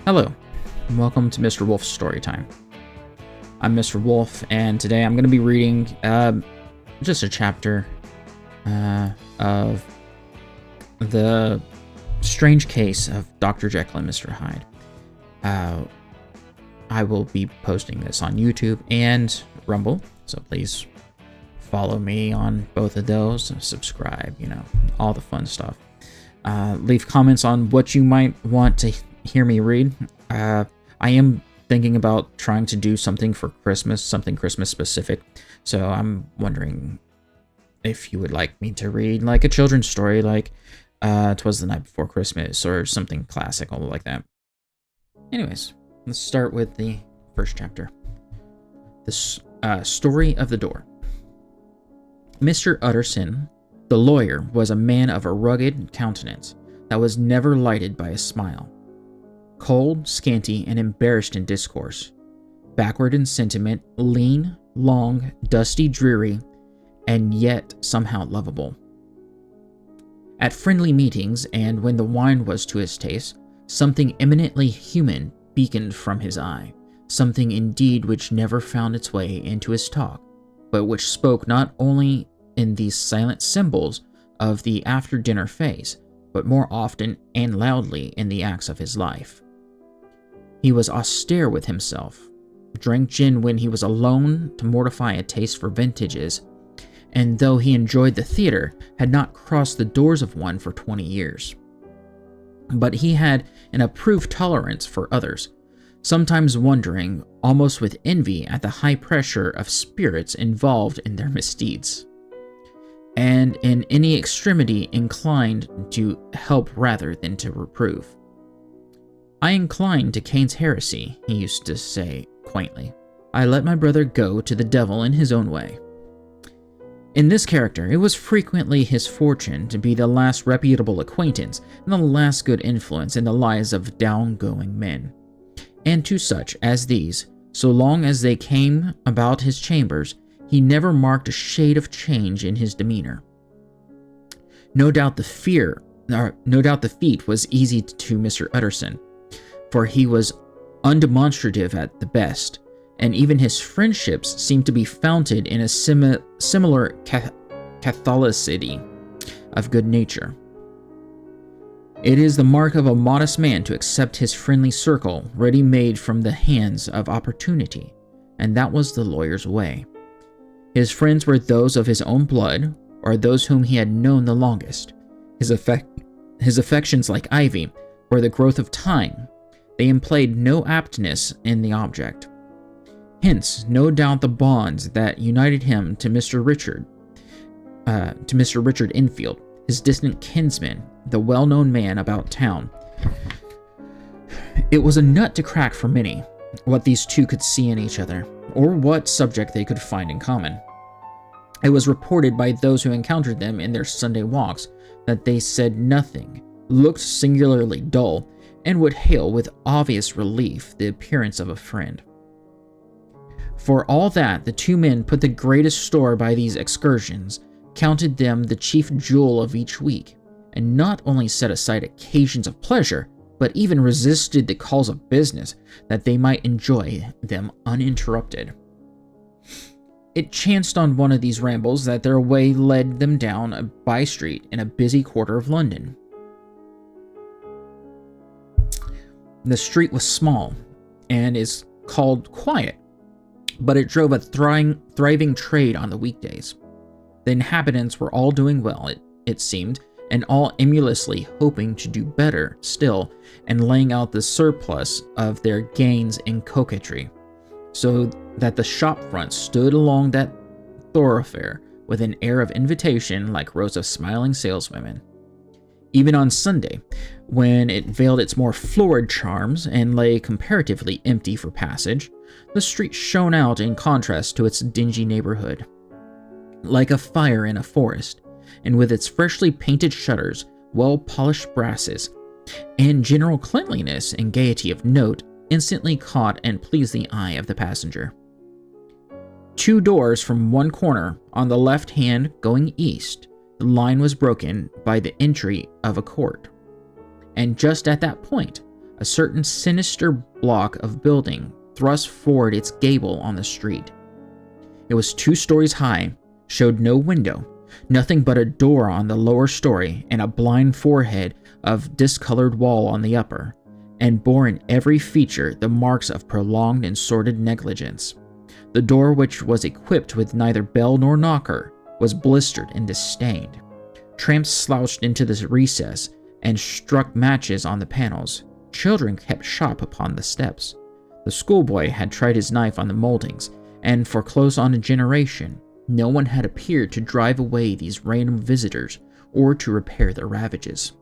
Hello, and welcome to Mr. Wolf's Storytime. I'm Mr. Wolf, and today I'm going to be reading just a chapter of the strange case of Dr. Jekyll and Mr. Hyde. I will be posting this on YouTube and Rumble, so please follow me on both of those, subscribe, all the fun stuff. Leave comments on what you might want to hear me read. I am thinking about trying to do something for Christmas, something Christmas specific. So I'm wondering if you would like me to read like a children's story, like 'Twas the Night Before Christmas, or something classical like that. Anyways, let's start with the first chapter. The story of the door. Mr. Utterson, the lawyer, was a man of a rugged countenance that was never lighted by a smile. Cold, scanty, and embarrassed in discourse, backward in sentiment, lean, long, dusty, dreary, and yet somehow lovable. At friendly meetings, and when the wine was to his taste, something eminently human beaconed from his eye, something indeed which never found its way into his talk, but which spoke not only in these silent symbols of the after-dinner phase, but more often and loudly in the acts of his life. He was austere with himself, drank gin when he was alone to mortify a taste for vintages, and though he enjoyed the theater, had not crossed the doors of one for 20 years. But he had an approved tolerance for others, sometimes wondering, almost with envy, at the high pressure of spirits involved in their misdeeds, and in any extremity inclined to help rather than to reprove. I incline to Cain's heresy, he used to say quaintly. I let my brother go to the devil in his own way. In this character, it was frequently his fortune to be the last reputable acquaintance and the last good influence in the lives of down-going men. And to such as these, so long as they came about his chambers, he never marked a shade of change in his demeanor. No doubt the feat was easy to Mr. Utterson, for he was undemonstrative at the best, and even his friendships seemed to be founded in a similar catholicity of good nature. It is the mark of a modest man to accept his friendly circle ready-made from the hands of opportunity, and that was the lawyer's way. His friends were those of his own blood, or those whom he had known the longest. His affections, like ivy, were the growth of time. They implied no aptness in the object. Hence, no doubt the bonds that united him to Mr. Richard Enfield, his distant kinsman, the well-known man about town. It was a nut to crack for many, what these two could see in each other, or what subject they could find in common. It was reported by those who encountered them in their Sunday walks that they said nothing, looked singularly dull, and would hail with obvious relief the appearance of a friend. For all that, the two men put the greatest store by these excursions, counted them the chief jewel of each week, and not only set aside occasions of pleasure, but even resisted the calls of business, that they might enjoy them uninterrupted. It chanced on one of these rambles that their way led them down a by-street in a busy quarter of London. The street was small, and is called quiet, but it drove a thriving trade on the weekdays. The inhabitants were all doing well, it seemed, and all emulously hoping to do better still, and laying out the surplus of their gains in coquetry, so that the shop fronts stood along that thoroughfare with an air of invitation like rows of smiling saleswomen. Even on Sunday, when it veiled its more florid charms and lay comparatively empty for passage, the street shone out in contrast to its dingy neighborhood, like a fire in a forest, and with its freshly painted shutters, well-polished brasses, and general cleanliness and gaiety of note, instantly caught and pleased the eye of the passenger. Two doors from one corner, on the left hand going east, the line was broken by the entry of a court, and just at that point, A certain sinister block of building thrust forward its gable on the street. It was 2 stories high, showed no window, nothing but a door on the lower story and a blind forehead of discolored wall on the upper, and bore in every feature the marks of prolonged and sordid negligence. The door, which was equipped with neither bell nor knocker, was blistered and disdained. Tramps slouched into the recess and struck matches on the panels. Children kept shop upon the steps. The schoolboy had tried his knife on the moldings, and for close on a generation, no one had appeared to drive away these random visitors or to repair their ravages.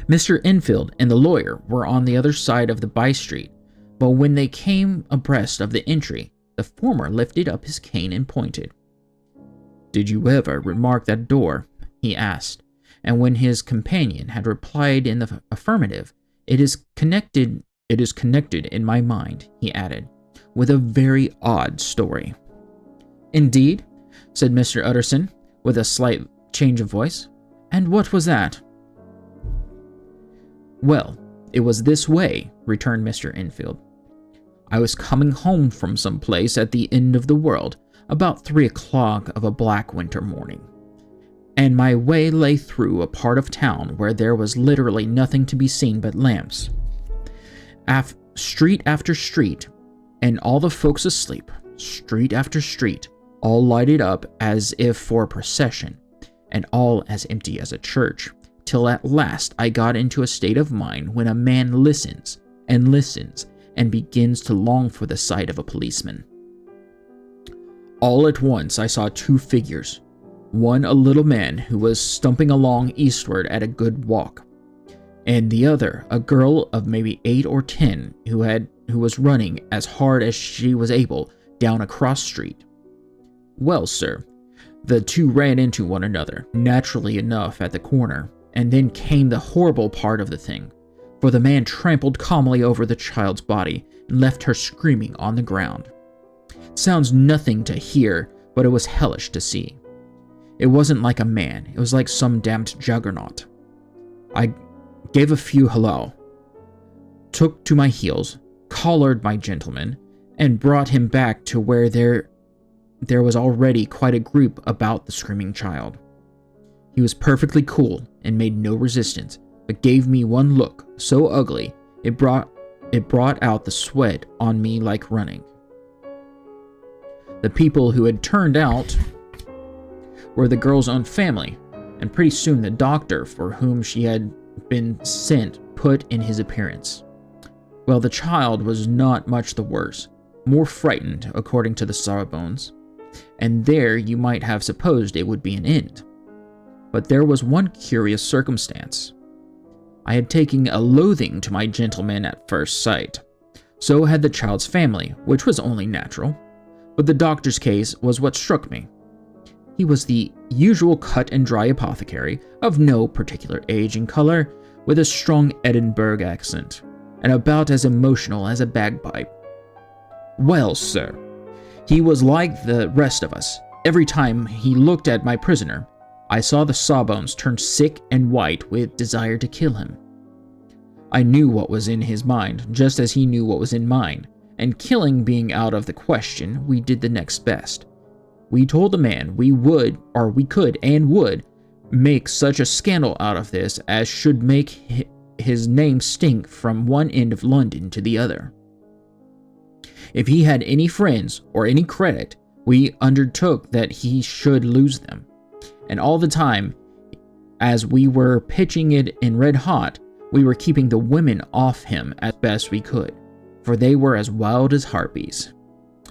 Mr. Enfield and the lawyer were on the other side of the by-street, but when they came abreast of the entry, the former lifted up his cane and pointed. "Did you ever remark that door?" he asked, and when his companion had replied in the affirmative, It is connected in my mind," he added, "with a very odd story." "Indeed?" said Mr. Utterson, with a slight change of voice. "And what was that?" "Well, it was this way," returned Mr. Enfield. "I was coming home from some place at the end of the world, about 3 o'clock of a black winter morning, and my way lay through a part of town where there was literally nothing to be seen but lamps. Street after street, and all the folks asleep, street after street, all lighted up as if for a procession, and all as empty as a church, till at last I got into a state of mind when a man listens and begins to long for the sight of a policeman. All at once I saw 2 figures, one a little man who was stumping along eastward at a good walk, and the other a girl of maybe 8 or 10 who was running as hard as she was able down a cross street. Well, sir, the 2 ran into one another, naturally enough, at the corner, and then came the horrible part of the thing, for the man trampled calmly over the child's body and left her screaming on the ground. Sounds nothing to hear, but it was hellish to see. It wasn't like a man, it was like some damned juggernaut. I gave a few hallo, took to my heels, collared my gentleman, and brought him back to where there was already quite a group about the screaming child. He was perfectly cool and made no resistance, but gave me one look so ugly it brought out the sweat on me like running. The people who had turned out were the girl's own family, and pretty soon the doctor for whom she had been sent put in his appearance. Well, the child was not much the worse, more frightened, according to the sawbones, and there you might have supposed it would be an end. But there was one curious circumstance. I had taken a loathing to my gentleman at first sight. So had the child's family, which was only natural, but the doctor's case was what struck me. He was the usual cut-and-dry apothecary, of no particular age and color, with a strong Edinburgh accent, and about as emotional as a bagpipe. Well, sir, he was like the rest of us. Every time he looked at my prisoner, I saw the sawbones turn sick and white with desire to kill him. I knew what was in his mind, just as he knew what was in mine, and killing being out of the question, we did the next best. We told the man we could and would make such a scandal out of this as should make his name stink from one end of London to the other. If he had any friends or any credit, we undertook that he should lose them. And all the time, as we were pitching it in red hot, we were keeping the women off him as best we could, for they were as wild as harpies.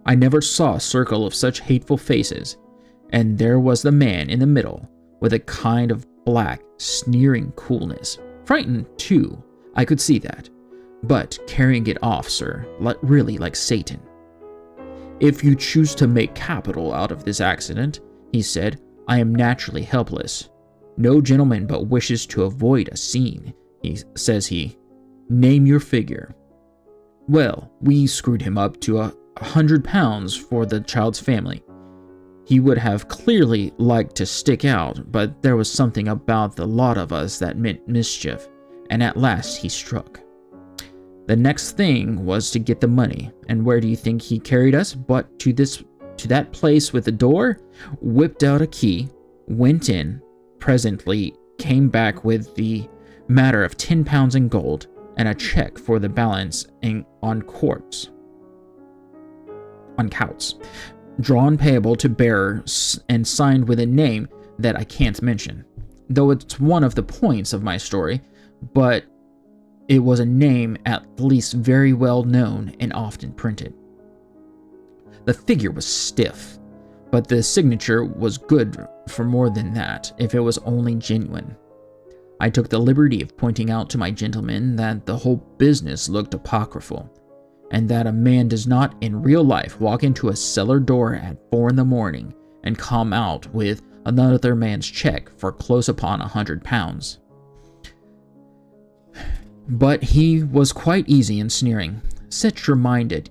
I never saw a circle of such hateful faces, and there was the man in the middle, with a kind of black, sneering coolness. Frightened, too, I could see that, but carrying it off, sir, really like Satan. "If you choose to make capital out of this accident," he said, "I am naturally helpless. No gentleman but wishes to avoid a scene," says he. "Name your figure." Well, we screwed him up to £100 for the child's family. He would have clearly liked to stick out, but there was something about the lot of us that meant mischief, and at last he struck. The next thing was to get the money, and where do you think he carried us but to that place with the door? Whipped out a key, went in, presently came back with the matter of 10 pounds in gold and a check for the balance on counts, drawn payable to bearer and signed with a name that I can't mention, though it's one of the points of my story, but it was a name at least very well known and often printed. The figure was stiff, but the signature was good for more than that, if it was only genuine. I took the liberty of pointing out to my gentleman that the whole business looked apocryphal, and that a man does not in real life walk into a cellar door at 4 a.m. and come out with another man's check for close upon 100 pounds. But he was quite easy in sneering. Set your mind at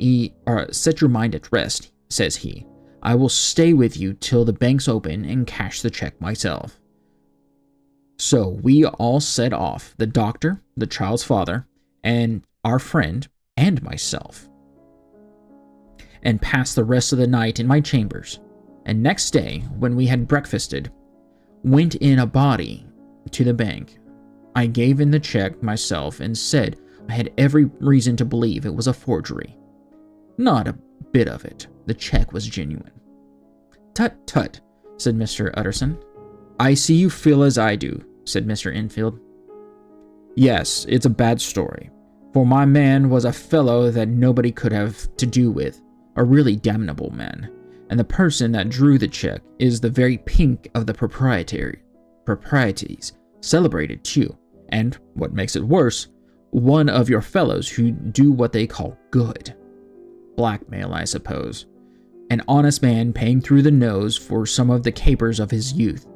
rest, says he. I will stay with you till the bank's open and cash the check myself. So we all set off, the doctor, the child's father, and our friend, and myself, and passed the rest of the night in my chambers, and next day, when we had breakfasted, went in a body to the bank. I gave in the check myself and said I had every reason to believe it was a forgery. Not a bit of it. The check was genuine. Tut, tut, said Mr. Utterson. I see you feel as I do, said Mr. Enfield. Yes, it's a bad story, for my man was a fellow that nobody could have to do with, a really damnable man, and the person that drew the check is the very pink of the proprieties, celebrated too, and, what makes it worse, one of your fellows who do what they call good. Blackmail, I suppose. An honest man paying through the nose for some of the capers of his youth.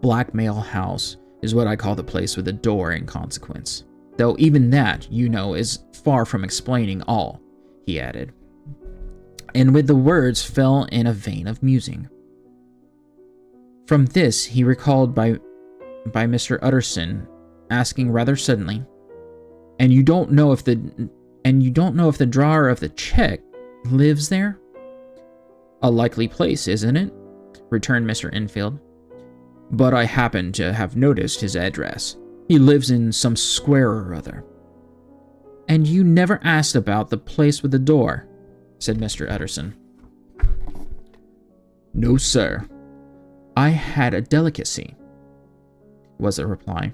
Blackmail House is what I call the place with the door in consequence. Though even that, you know, is far from explaining all, he added. And with the words fell in a vein of musing. From this he recalled by Mr. Utterson asking rather suddenly, And you don't know if the drawer of the check lives there? A likely place, isn't it? Returned Mr. Enfield. But I happen to have noticed his address. He lives in some square or other. And you never asked about the place with the door, said Mr. Utterson. No, sir. I had a delicacy, was the reply.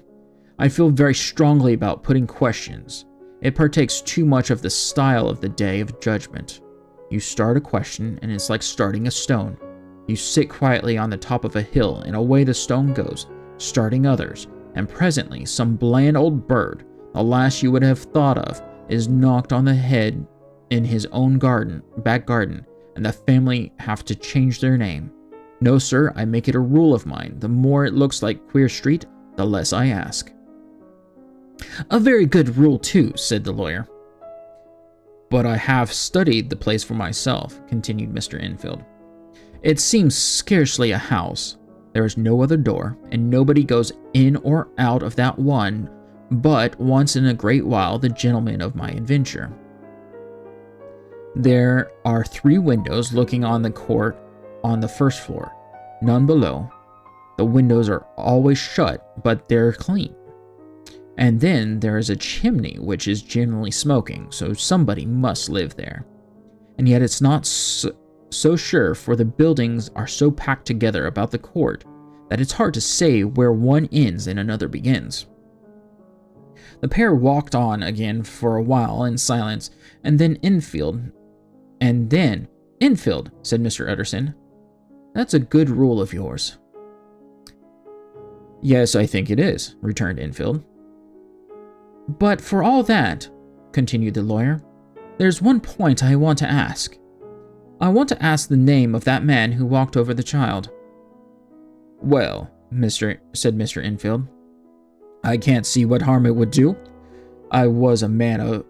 I feel very strongly about putting questions. It partakes too much of the style of the day of judgment. You start a question, and it's like starting a stone. You sit quietly on the top of a hill, and away the stone goes, starting others, and presently some bland old bird, the last you would have thought of, is knocked on the head in his own back garden, and the family have to change their name. No, sir, I make it a rule of mine. The more it looks like Queer Street, the less I ask. A very good rule, too, said the lawyer. But I have studied the place for myself, continued Mr. Enfield. It seems scarcely a house. There is no other door, and nobody goes in or out of that one but once in a great while the gentleman of my adventure. There are 3 windows looking on the court on the first floor, none below. The windows are always shut, but they're clean. And then there is a chimney which is generally smoking, so somebody must live there. And yet it's not so sure, for the buildings are so packed together about the court that it's hard to say where one ends and another begins. The pair walked on again for a while in silence, and then Enfield, said Mr. Utterson. That's a good rule of yours. Yes, I think it is, returned Enfield. But for all that, continued the lawyer, there's one point I want to ask. I want to ask the name of that man who walked over the child. Well, said Mr. Enfield, I can't see what harm it would do. It was a man of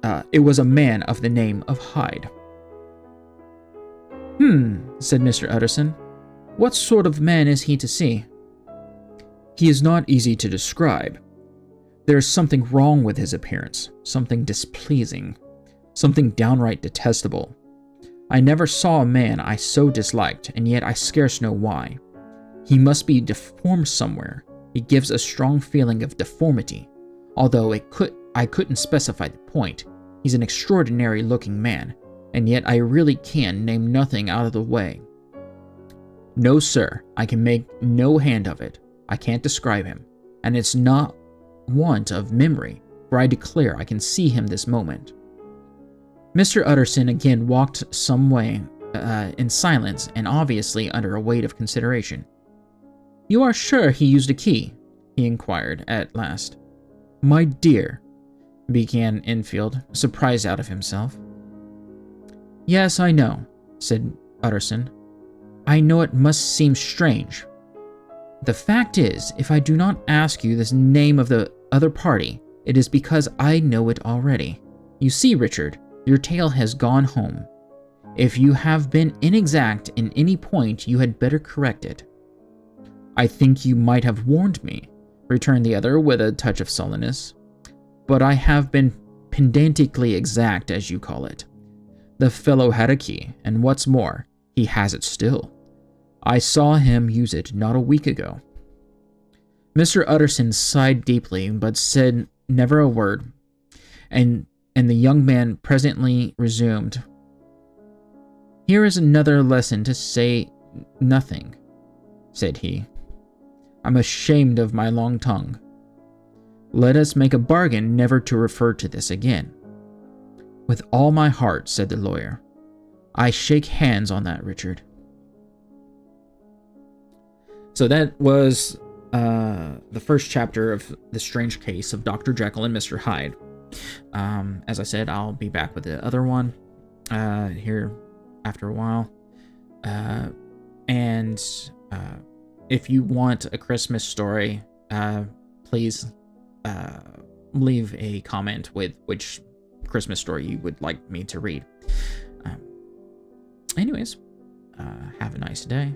the name of Hyde. Said Mr. Utterson. What sort of man is he to see? He is not easy to describe. There is something wrong with his appearance, something displeasing, something downright detestable. I never saw a man I so disliked, and yet I scarce know why. He must be deformed somewhere. He gives a strong feeling of deformity, although I couldn't specify the point. He's an extraordinary-looking man, and yet I really can name nothing out of the way. No, sir, I can make no hand of it. I can't describe him, and it's not want of memory, for I declare I can see him this moment." Mr. Utterson again walked some way in silence and obviously under a weight of consideration. "You are sure he used a key?" he inquired at last. "My dear," began Enfield, surprised out of himself. "Yes, I know," said Utterson. "I know it must seem strange. The fact is, if I do not ask you the name of the other party, it is because I know it already. You see, Richard, your tale has gone home. If you have been inexact in any point, you had better correct it." "I think you might have warned me," returned the other with a touch of sullenness. "But I have been pedantically exact, as you call it. The fellow had a key, and what's more, he has it still. I saw him use it not a week ago." Mr. Utterson sighed deeply, but said never a word, and the young man presently resumed. "Here is another lesson to say nothing," said he. "I'm ashamed of my long tongue. Let us make a bargain never to refer to this again." "With all my heart," said the lawyer. "I shake hands on that, Richard." So that was the first chapter of The Strange Case of Dr. Jekyll and Mr. Hyde. As I said, I'll be back with the other one here after a while. And if you want a Christmas story, please leave a comment with which Christmas story you would like me to read. Anyways, have a nice day.